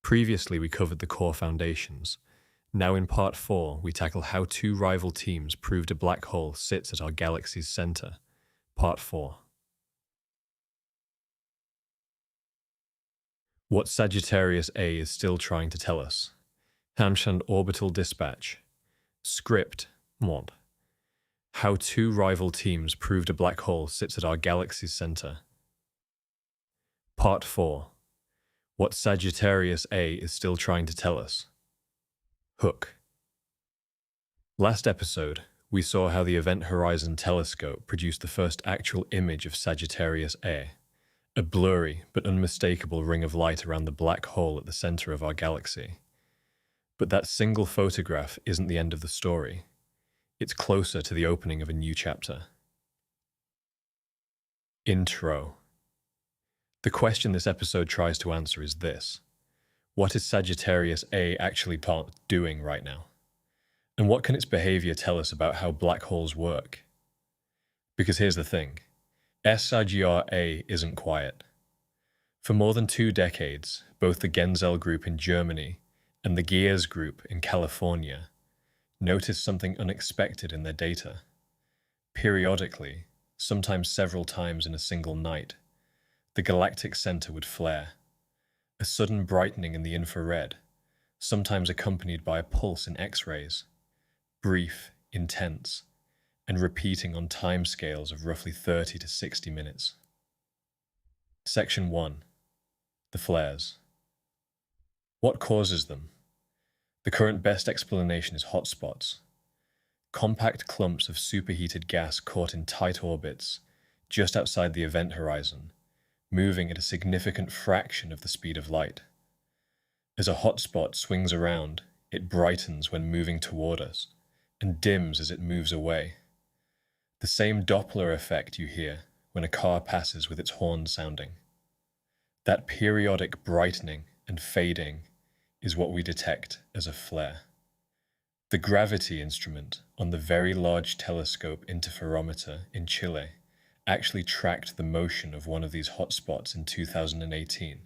Previously, we covered the core foundations. Now in part 4, we tackle how two rival teams proved a black hole sits at our galaxy's center. Part 4. What Sagittarius A is still trying to tell us. Hamshand Orbital Dispatch. Script 1. How two rival teams proved a black hole sits at our galaxy's center. Part 4. What Sagittarius A is still trying to tell us. Hook. Last episode, we saw how the Event Horizon Telescope produced the first actual image of Sagittarius A, a blurry but unmistakable ring of light around the black hole at the center of our galaxy. But that single photograph isn't the end of the story. It's closer to the opening of a new chapter. Intro. The question this episode tries to answer is this: what is Sagittarius A actually doing right now? And what can its behavior tell us about how black holes work? Because here's the thing, Sgr A isn't quiet. For more than 2 decades, both the Genzel Group in Germany and the Gears Group in California noticed something unexpected in their data. Periodically, sometimes several times in a single night, the galactic center would flare. A sudden brightening in the infrared, sometimes accompanied by a pulse in X-rays. Brief, intense, and repeating on timescales of roughly 30 to 60 minutes. Section 1. The flares. What causes them? The current best explanation is hotspots. Compact clumps of superheated gas caught in tight orbits, just outside the event horizon, moving at a significant fraction of the speed of light. As a hotspot swings around, it brightens when moving toward us, and dims as it moves away. The same Doppler effect you hear when a car passes with its horn sounding. That periodic brightening and fading is what we detect as a flare. The gravity instrument on the Very Large Telescope Interferometer in Chile actually tracked the motion of one of these hotspots in 2018,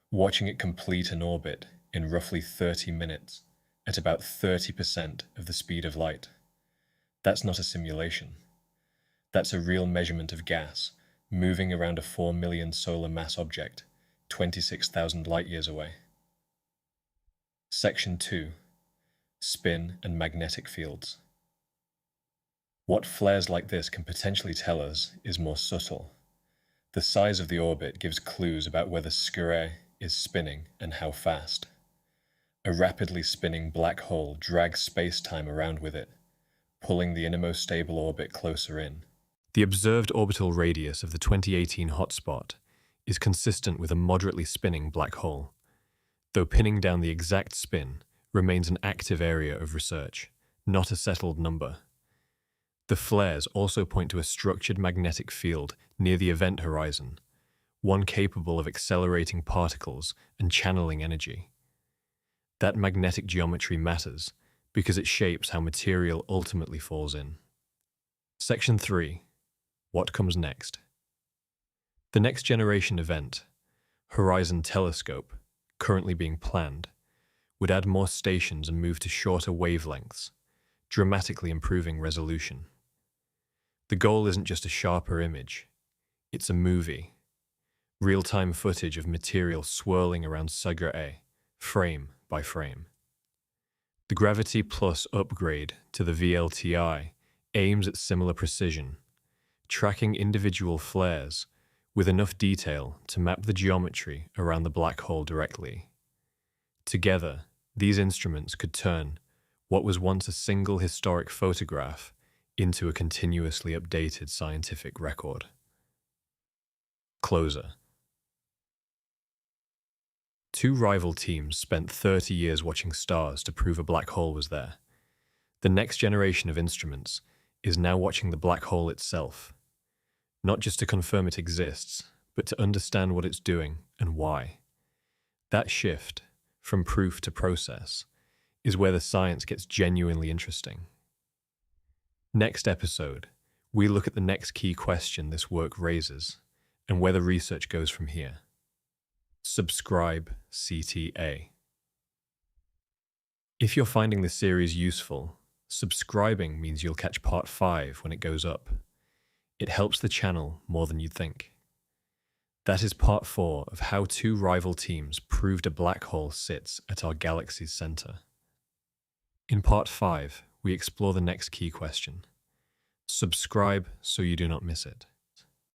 watching it complete an orbit in roughly 30 minutes at about 30% of the speed of light. That's not a simulation. That's a real measurement of gas moving around a 4 million solar mass object, 26,000 light-years away. Section 2. Spin and magnetic fields. What flares like this can potentially tell us is more subtle. The size of the orbit gives clues about whether Sgr A is spinning and how fast. A rapidly spinning black hole drags space-time around with it, pulling the innermost stable orbit closer in. The observed orbital radius of the 2018 hotspot is consistent with a moderately spinning black hole, though pinning down the exact spin remains an active area of research, not a settled number. The flares also point to a structured magnetic field near the event horizon, one capable of accelerating particles and channeling energy. That magnetic geometry matters because it shapes how material ultimately falls in. Section 3. What comes next? The next generation event, Horizon Telescope, currently being planned, would add more stations and move to shorter wavelengths, dramatically improving resolution. The goal isn't just a sharper image, it's a movie. Real-time footage of material swirling around Sgr A, frame by frame. The Gravity Plus upgrade to the VLTI aims at similar precision, tracking individual flares with enough detail to map the geometry around the black hole directly. Together, these instruments could turn what was once a single historic photograph into a continuously updated scientific record. Closer. Two rival teams spent 30 years watching stars to prove a black hole was there. The next generation of instruments is now watching the black hole itself, not just to confirm it exists, but to understand what it's doing and why. That shift, from proof to process, is where the science gets genuinely interesting. Next episode, we look at the next key question this work raises and where the research goes from here. Subscribe CTA. If you're finding this series useful, subscribing means you'll catch part 5 when it goes up. It helps the channel more than you'd think. That is part 4 of how 2 rival teams proved a black hole sits at our galaxy's center. In part 5, we explore the next key question. Subscribe so you do not miss it.